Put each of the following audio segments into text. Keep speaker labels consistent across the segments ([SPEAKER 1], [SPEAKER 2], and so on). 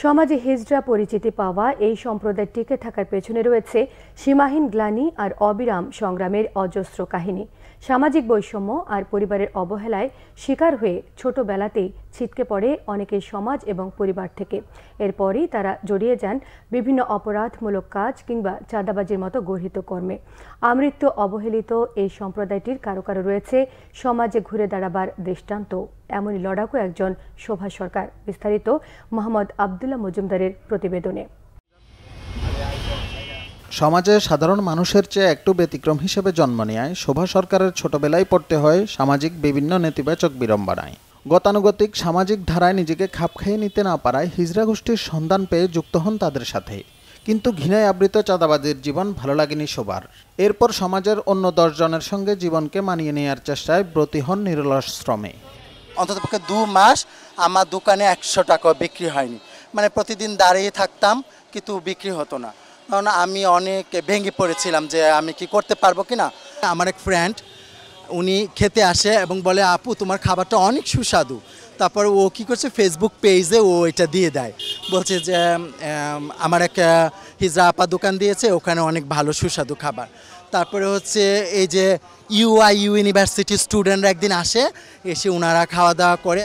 [SPEAKER 1] সমাজে হিজড়া পরিচিতি পাওয়া এই সম্প্রদায় টিকে থাকার পেছনে রয়েছে সীমাহীন গ্লানি আর অবিরাম সংগ্রামের অজস্র কাহিনী। সামাজিক বৈষম্য আর পরিবারের অবহেলায় শিকার হয়ে ছোটবেলাতেই ছিটকে পড়ে অনেকের সমাজ এবং পরিবার থেকে। এরপরই তারা জড়িয়ে যান বিভিন্ন অপরাধমূলক কাজ কিংবা চাঁদাবাজির মতো গর্হিত কর্মে। আমৃত্যু অবহেলিত এই সম্প্রদায়টির কারো কারো রয়েছে সমাজে ঘুরে দাঁড়াবার দৃষ্টান্ত। এমনই লড়াকু একজন শোভা সরকার। বিস্তারিত মোহাম্মদ আব্দুল্লাহ মজুমদারের প্রতিবেদনে।
[SPEAKER 2] সমাজে সাধারণ মানুষের চেয়ে একটু ব্যতিক্রম হিসেবে জন্ম নেয় শোভা সরকারের ছোটবেলায় পড়তে হয় সামাজিক বিভিন্ন নেতিবাচক বিড়ম্বনায়। গতানুগতিক সামাজিক ধারায় নিজেকে খাপ খাইয়ে নিতে না পারায় হিজড়া গোষ্ঠীর সন্ধান পেয়ে যুক্ত হন তাদের সাথে। কিন্তু ঘৃণায় আবৃত চাঁদাবাজির জীবন ভালো লাগেনি শোভার। এরপর সমাজের অন্য 10 জনের সঙ্গে জীবনকে মানিয়ে নেওয়ার চেষ্টায় ব্রতী হন নিরলস শ্রমে।
[SPEAKER 3] অন্ততপক্ষে 2 মাস আমার দোকানে 100 টাকা বিক্রি হয়নি। মানে প্রতিদিন দাঁড়িয়ে থাকতাম, কিন্তু বিক্রি হতো না। কারণ আমি অনেক ভেঙে পড়েছিলাম যে আমি কি করতে পারবো কিনা। আমার এক ফ্রেন্ড, উনি খেতে আসে এবং বলে, আপু তোমার খাবারটা অনেক সুস্বাদু। তারপর ও কি করছে, ফেসবুক পেজে ও এটা দিয়ে দেয়, বলছে যে আমার এক হিজড়া আপা দোকান দিয়েছে, ওখানে অনেক ভালো সুস্বাদু খাবার। তারপরে হচ্ছে এই যে ইউনিভার্সিটি স্টুডেন্টরা একদিন আসে, এসে ওনারা খাওয়া দাওয়া করে।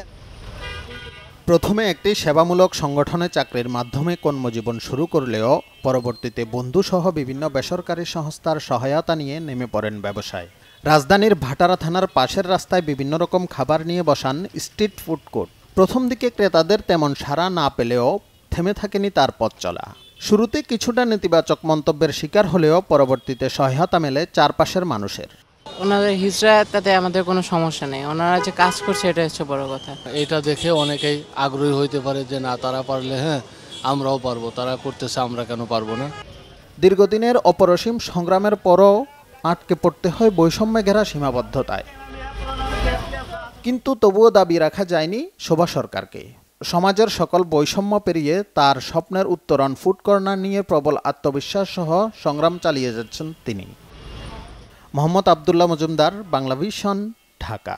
[SPEAKER 2] প্রথমে একটি সেবামূলক সংগঠনে চাকরির মাধ্যমে কর্মজীবন শুরু করলেও পরবর্তীতে বন্ধুসহ বিভিন্ন বেসরকারি সংস্থার সহায়তা নিয়ে নেমে পড়েন ব্যবসায়। রাজধানীর ভাটারা থানার পাশের রাস্তায় বিভিন্ন রকম খাবার নিয়ে বসান স্ট্রিট ফুড কোর্ট। প্রথম দিকে ক্রেতাদের তেমন সাড়া না পেলেও থেমে থাকেনি তার পথ চলা। শুরুতে কিছুটা নেতিবাচক মন্তব্যের শিকার হলেও পরবর্তীতে সহায়তা মেলে চারপাশের মানুষের।
[SPEAKER 4] ওনাদের হিজড়া, তাতে আমাদের কোনো সমস্যা নেই, ওনারা যে কাজ করছে এটা হচ্ছে বড় কথা।
[SPEAKER 5] এটা দেখে অনেকেই আগ্রহী হইতে পারে যে না, তারা পারলে হ্যাঁ আমরাও পারবো, তারা করতেছে আমরা কেন পারবো না।
[SPEAKER 2] দীর্ঘদিনের অপরসীম সংগ্রামের পরও আটকে পড়তে হয় বৈষম্যে ঘেরা সীমাবদ্ধতায়। কিন্তু তবুও দাবি রাখা যায়নি শোভা সরকারকে। সমাজের সকল বৈষম্য পেরিয়ে তার স্বপ্নের উত্তরণ ফুড কর্নার নিয়ে প্রবল আত্মবিশ্বাস সহ সংগ্রাম চালিয়ে যাচ্ছেন তিনি। মোহাম্মদ আব্দুল্লাহ মজুমদার, বাংলাভিশন, ঢাকা।